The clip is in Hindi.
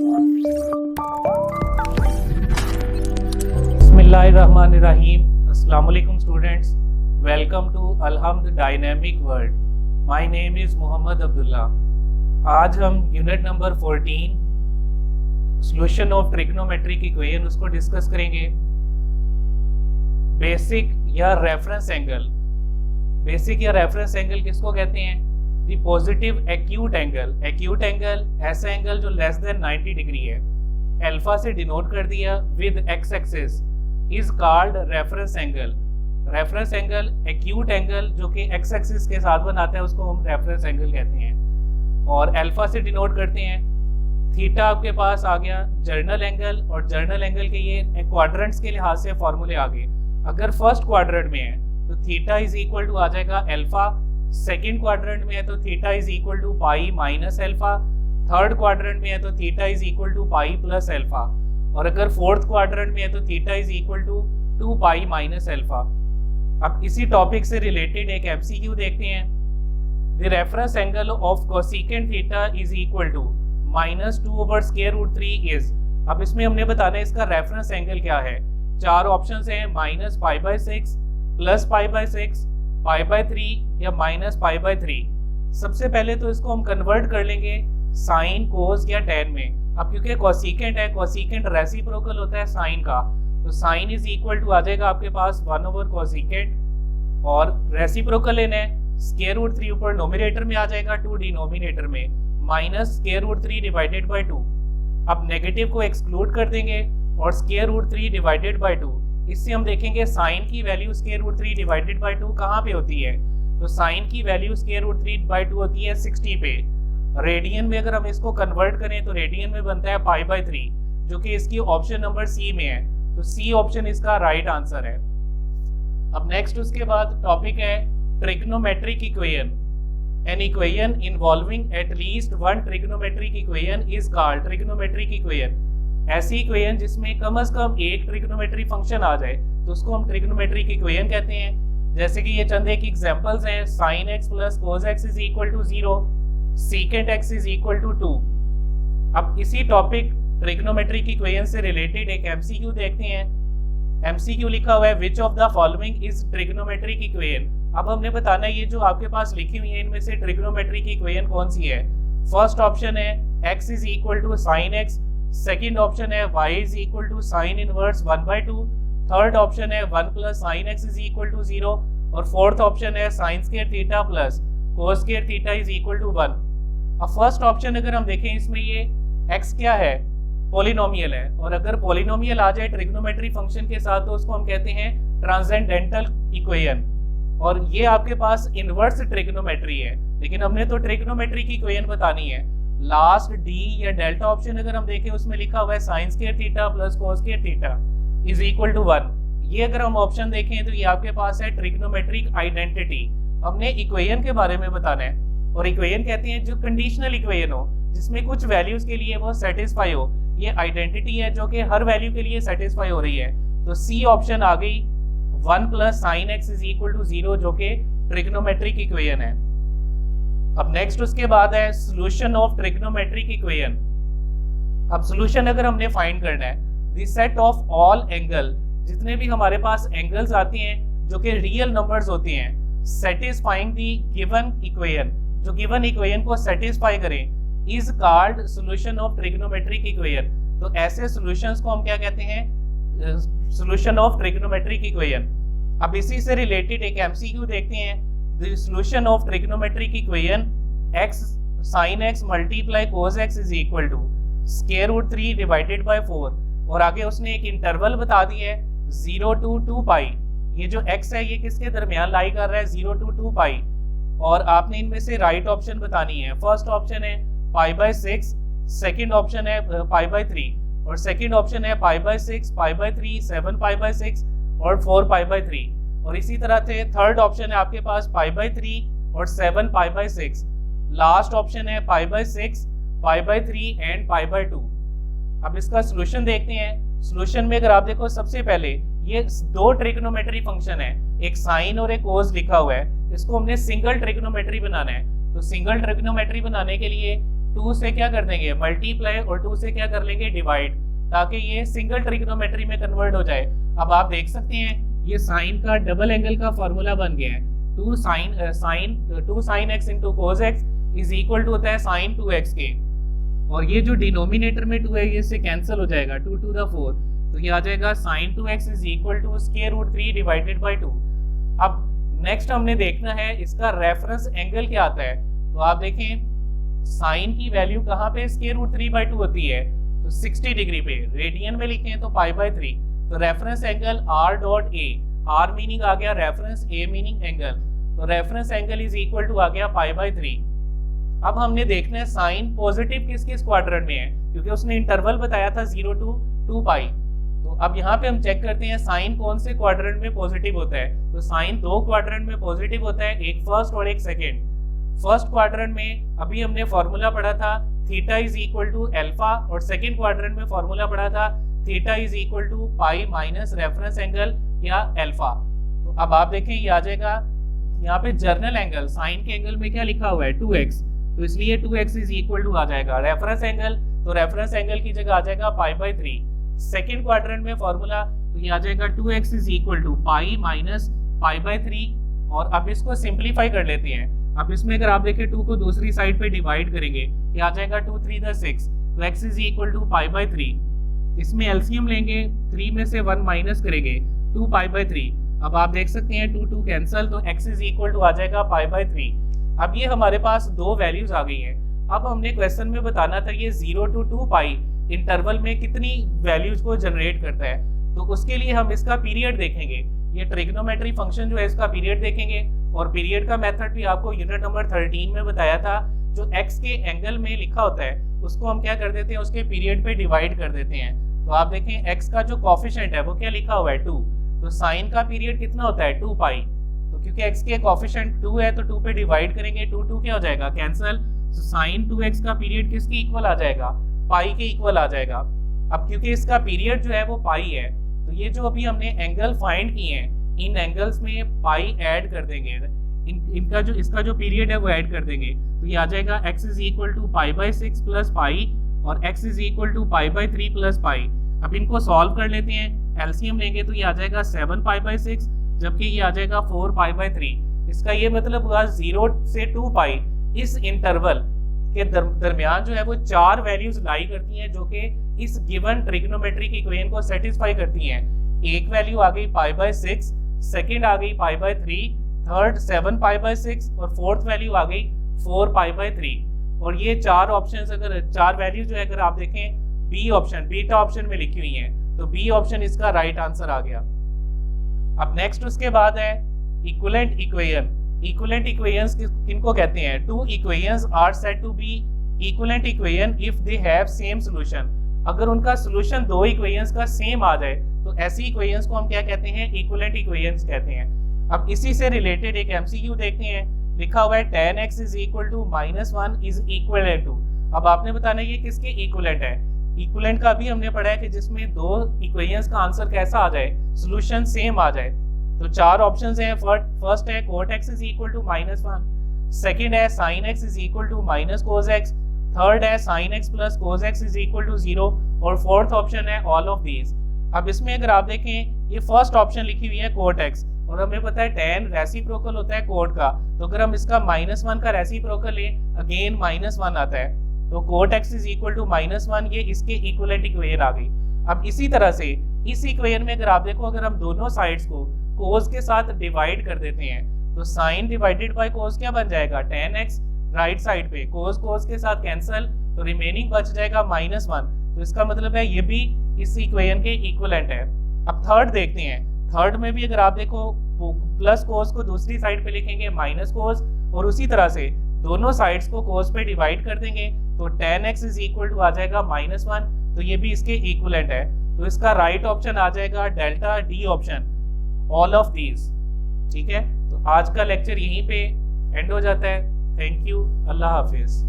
बिस्मिल्लाहिर्रहमानिर्रहीम। अस्सलाम वालेकुम students, welcome to Alhamd dynamic world. My name is Mohammad Abdullah. आज हम unit number 14 solution of trigonometric equation उसको डिस्कस करेंगे। बेसिक या रेफरेंस एंगल। बेसिक या रेफरेंस एंगल किसको कहते हैं? The positive acute angle. Acute angle ऐसा एंगल जो लेस देन 90 डिग्री है, अल्फा से डिनोट कर दिया with x axis, is called reference angle. Reference angle acute angle जो कि एक्स एक्सिस के साथ बनाता है उसको हम रेफरेंस एंगल कहते हैं और अल्फा से डिनोट करते हैं। थीटा आपके पास आ गया जर्नल एंगल, और जर्नल एंगल के ये क्वाड्रेंट्स के लिहाज से फॉर्मूले आ गए। अगर फर्स्ट क्वाड्रेंट में है तो थीटा इज इक्वल टू आ जाएगा अल्फा, सेकेंड क्वाड्रेंट में है तो theta is equal to pi minus alpha, third quadrant में है तो theta is equal to pi plus alpha, और अगर फोर्थ क्वाड्रेंट में है तो theta is equal to 2 pi minus alpha. अब इसी टॉपिक से रिलेटेड एक एमसीक्यू देखते हैं। The reference angle of cosecant theta is equal to -2/√3 is. अब इसमें हमने बताना है इसका रेफरेंस एंगल क्या है। चार ऑप्शंस हैं, -π/6, +π/6, π/3 या -π/3। सबसे पहले तो इसको हम कन्वर्ट कर लेंगे साइन, कोस या टैन में। अब क्योंकि कोसेकेंट है, कोसेकेंट रेसिप्रोकल होता है साइन का, तो साइन इज इक्वल टू आ जाएगा आपके पास 1/कोसेकेंट, और रेसिप्रोकल लेना है √3 ऊपर नोमिनेटर में आ जाएगा, 2 डिनोमिनेटर में, -√3 डिवाइडेड बाई 2। अब नेगेटिव को एक्सक्लूड कर देंगे और √3 डिवाइडेड बाई 2। इससे हम देखेंगे साइन की वैल्यू √3 डिवाइडेड बाई 2 कहाँ पे होती है, तो साइन की वैल्यू √3 बाई 2 होती है 60 पे। रेडियन में अगर हम इसको कन्वर्ट करें तो रेडियन में बनता है π/3, जो कि इसकी ऑप्शन नंबर सी में है, तो सी ऑप्शन इसका राइट आंसर है। अब नेक्स्ट उसके बाद टॉपिक है trigonometric equation. An equation involving at least one trigonometric equation is called trigonometric equation. ऐसी इक्वेशन जिसमें कम से कम एक ट्रिग्नोमेट्रिक फंक्शन आ जाए तो उसको हम ट्रिग्नोमेट्रिक इक्वेशन कहते हैं। जैसे कि ये चंद एक एग्जांपल्स हैं, sin x + cos x is equal to 0, secant x is equal to 2। अब इसी टॉपिक ट्रिग्नोमेट्रिक इक्वेशन से रिलेटेड एक एमसीक्यू देखते हैं। एमसीक्यू लिखा हुआ है which of the following is trigonometric equation. अब हमने बताना है ये जो आपके पास लिखी हुई है इनमें से ट्रिग्नोमेट्रिक इक्वेशन कौन सी है। फर्स्ट ऑप्शन है x is equal to sin x, second option है y is equal to sin inverse 1/2, third option है 1 + sin x is equal to 0, और फोर्थ ऑप्शन है sin² theta plus cos² theta is equal to 1। अब फर्स्ट ऑप्शन अगर हम देखें इसमें ये x क्या है, पॉलिनोमियल है, और अगर पॉलिनोमियल आ जाए ट्रिग्नोमेट्री फंक्शन के साथ तो उसको हम कहते हैं ट्रांसेंडेंटल इक्वेशन, और ये आपके पास इनवर्स ट्रिग्नोमेट्री है। लेकिन हमने तो ट्रिग्नोमेट्री की इक्वेशन बतानी है। लास्ट डी या डेल्टा ऑप्शन अगर हम देखें उसमें लिखा हुआ है sin² theta plus cos² theta is equal to 1। ये अगर हम ऑप्शन देखें तो ये आपके पास है ट्रिग्नोमेट्रिक आइडेंटिटी। हमने इक्वेशन के बारे में बताना है, और इक्वेशन कहते हैं जो कंडीशनल इक्वेशन हो, जिसमें कुछ वैल्यूज के लिए वो सेटिस्फाई हो। ये आइडेंटिटी है जो कि हर वैल्यू के लिए सेटिस्फाई हो रही है, तो सी ऑप्शन आ गई 1 + sin x is equal to 0, जो कि ट्रिग्नोमेट्रिक इक्वेशन है। अब नेक्स्ट उसके बाद है सॉल्यूशन ऑफ ट्रिग्नोमेट्रिक इक्वेशन। अब सॉल्यूशन अगर हमने फाइंड करना है, the set of all angle, जितने भी हमारे पास एंगल्स आते हैं जो कि रियल नंबर्स होते हैं, सेटिस्फाइंग द गिवन इक्वेशन, जो गिवन इक्वेशन को सेटिस्फाई करें, is called solution of trigonometric equation. तो ऐसे सॉल्यूशंस को हम क्या कहते हैं, सॉल्यूशन ऑफ ट्रिग्नोमेट्रिक इक्वेशन। अब इसी से रिलेटेड एक एमसीक्यू देखते हैं। The solution of trigonometric equation x sin x × cos x is equal to √3 divided by 4, और आगे उसने एक इंटरवल बता दिया है 0 to 2 पाई। ये जो x है ये किसके दरमियान लाई कर रहा है, 0 to 2 पाई, और आपने इनमें से राइट ऑप्शन बतानी है। फर्स्ट ऑप्शन है π/6, सेकंड ऑप्शन है π/3, और सेकंड ऑप्शन है π/6, π/3, 7π/6 और 4π/3, और इसी तरह से थर्ड ऑप्शन है आपके पास π/3 और 7π/6। लास्ट ऑप्शन है π/6, π/3 एंड π/2। अब इसका सॉल्यूशन देखते हैं। सॉल्यूशन में अगर आप देखो सबसे पहले ये दो ट्रिग्नोमेट्री फंक्शन है, एक साइन और एक कोस लिखा हुआ है, इसको हमने सिंगल ट्रिग्नोमेट्री बनाना है। तो सिंगल ट्रिग्नोमेट्री बनाने के लिए 2 से क्या कर देंगे मल्टीप्लाई और 2 से क्या कर लेंगे डिवाइड, ताकि ये सिंगल ट्रिग्नोमेट्री में कन्वर्ट हो जाए। अब आप देख सकते हैं ये साइन का डबल एंगल का फॉर्मूला बन गया है। 2 sin x into cos x is equal to होता है sin 2x के, और ये जो डिनोमिनेटर में 2 है ये इससे कैंसिल हो जाएगा 2 to the 4, तो ये आ जाएगा sin 2x is equal to square root 3 divided by 2। अब नेक्स्ट हमने देखना है इसका रेफरेंस एंगल क्या आता है। तो आप देखें साइन की वैल्यू कहाँ पे स्क्वायर रूट 3 बाय 2 होती है, तो 60 डिग्री पे, रेडियन में लिखें तो पाई बाय 3। तो reference angle r dot a, r meaning आ गया रेफरेंस, a मीनिंग एंगल, तो reference angle is equal to आ गया पाई बाय 3। अब हमने देखना है साइन पॉजिटिव किस किस क्वाड्रेंट में है, क्योंकि उसने इंटरवल बताया था 0 to 2 पाई। तो अब यहाँ पे हम चेक करते हैं साइन कौन से क्वाड्रेंट में पॉजिटिव होता है। तो साइन 2 क्वाड्रेंट में पॉजिटिव होता है, एक फर्स्ट और एक सेकेंड। फर्स्ट क्वाड्रेंट में अभी हमने फॉर्मूला पढ़ा था theta is equal to alpha, और सेकेंड क्वाड्रेंट में फॉर्मूला पढ़ा था theta is equal to pi minus reference angle या अल्फा। तो अब आप देखें ये आ जाएगा यहाँ पे जर्नल एंगल, साइन के एंगल में क्या लिखा हुआ है 2x, तो इसलिए 2x इज इक्वल टू आ जाएगा रेफरेंस एंगल, तो रेफरेंस एंगल की जगह आ जाएगा पाई बाय 3। सेकेंड क्वाड्रेंट में फॉर्मूला तो ये आ जाएगा 2x is equal to pi minus pi by 3। और अब इसको सिंप्लीफाई कर लेते हैं। अब इसमें अगर आप देखें 2 को दूसरी साइड पे डिवाइड करेंगे, ये आ जाएगा 2 3 the 6, तो x is equal to pi by 3। इसमें एलसीएम लेंगे, 3 में से 1 माइनस करेंगे, 2 पाई बाय 3। अब आप देख सकते हैं 2 2 कैंसिल, तो x इज इक्वल टू आ जाएगा पाई बाय 3। अब ये हमारे पास दो वैल्यूज आ गई हैं। अब हमने क्वेश्चन में बताना था ये 0 to 2 पाई इंटरवल में कितनी वैल्यूज को जनरेट करता है, तो उसके लिए हम इसका पीरियड देखेंगे। ये ट्रिग्नोमेट्री फंक्शन जो है इसका पीरियड देखेंगे, और पीरियड का मेथड भी आपको यूनिट नंबर 13 में बताया था। जो x के एंगल में लिखा होता है उसको हम क्या कर देते हैं, उसके पीरियड पे डिवाइड कर देते हैं। तो आप देखें x का जो कोफिशिएंट है वो क्या लिखा हुआ है 2, तो साइन का पीरियड कितना होता है 2 पाई, तो क्योंकि x के कोफिशिएंट 2 है तो 2 पे डिवाइड करेंगे, 2 2 क्या हो जाएगा कैंसिल, तो साइन 2x का पीरियड किसके इक्वल आ जाएगा, पाई के इक्वल आ जाएगा। अब क्योंकि इसका पीरियड जो है वो पाई है, तो ये जो अभी हमने एंगल फाइंड किए हैं इन एंगल्स में पाई ऐड कर देंगे, इनका जो इसका जो पीरियड है वो ऐड कर देंगे, तो ये आ जाएगा x is equal to pi by 6 plus pi, और x is equal to pi by 3 plus pi. अब इनको सॉल्व कर लेते हैं, एलसीएम लेंगे तो ये आ जाएगा 7 पाई बाय 6, जबकि ये आ जाएगा 4 पाई बाय 3। इसका ये मतलब हुआ 0 से 2 पाई इस इंटरवल के दरमियान जो है वो 4 वैल्यूज लाई करती हैं, जो कि इस गिवन ट्रिग्नोमेट्रिक इक्वेशन को सेटिस्फाई करती हैं। एक वैल्यू आ गई पाई बाय 6, सेकेंड आ गई पाई बाय 3, थर्ड 7 पाई बाय 6, और फोर्थ वैल्यू आ गई 4 पाई बाय 3। और ये 4 ऑप्शंस, अगर 4 वैल्यूज जो है अगर आप देखें बी ऑप्शन, बीटा ऑप्शन में लिखी हुई हैं, तो बी ऑप्शन इसका राइट आंसर आ गया। अब नेक्स्ट उसके बाद है इक्विवेलेंट इक्वेशन। इक्विवेलेंट इक्वेशंस किनको कहते हैं, two equations are said to be equivalent equation if they have same solution. अगर उनका सॉल्यूशन दो इक्वेशंस का सेम आ जाए तो ऐसी इक्वेशंस को हम क्या कहते हैं, इक्विवेलेंट इक्वेशंस कहते हैं। अब इसी से रिलेटेड एक एमसीक्यू देखते हैं, लिखा हुआ है tan x is equal to -1 is equivalent to. अब आपने बताना ये किसके इक्विवेलेंट है। इक्विवेलेंट का भी हमने पढ़ा है कि जिसमें दो इक्वेशंस का आंसर कैसा आ जाए, सॉल्यूशन सेम आ जाए। तो 4 ऑप्शंस हैं। फर्स्ट है cot x is equal to -1, second है sin x is equal to -cos x, third है sin x plus cos x is equal to 0, और फोर्थ ऑप्शन है ऑल ऑफ दीज। अब इसमें अगर आप देखें ये फर्स्ट ऑप्शन लिखी हुई है cot x, और हमें पता है tan रेसिप्रोकल होता है cot का, तो अगर हम इसका -1 का रेसिप्रोकल लें अगेन -1 आता है, तो cot x is equal to -1, ये इसके इक्विवेलेंट इक्वेशन आ गई। अब इसी तरह से इस इक्वेशन में अगर आप देखो, अगर हम दोनों साइड्स को cos के साथ डिवाइड कर देते हैं तो sin डिवाइडेड बाय cos क्या बन जाएगा, tan x। राइट साइड पे cos के साथ कैंसिल, तो रिमेनिंग बच जाएगा -1। तो इसका मतलब है ये भी इस इक्वेशन के इक्विवेलेंट है। अब थर्ड देखते हैं, थर्ड में भी अगर आप देखो प्लस cos को दूसरी साइड पे लिखेंगे -cos, और उसी तरह से दोनों साइड्स को cos पे डिवाइड कर देंगे तो tan x is equal to आ जाएगा -1, तो ये भी इसके इक्विवेलेंट है। तो इसका राइट ऑप्शन आ जाएगा delta D option, all of these. ठीक है, तो आज का लेक्चर यहीं पे एंड हो जाता है। Thank you, Allah Hafiz.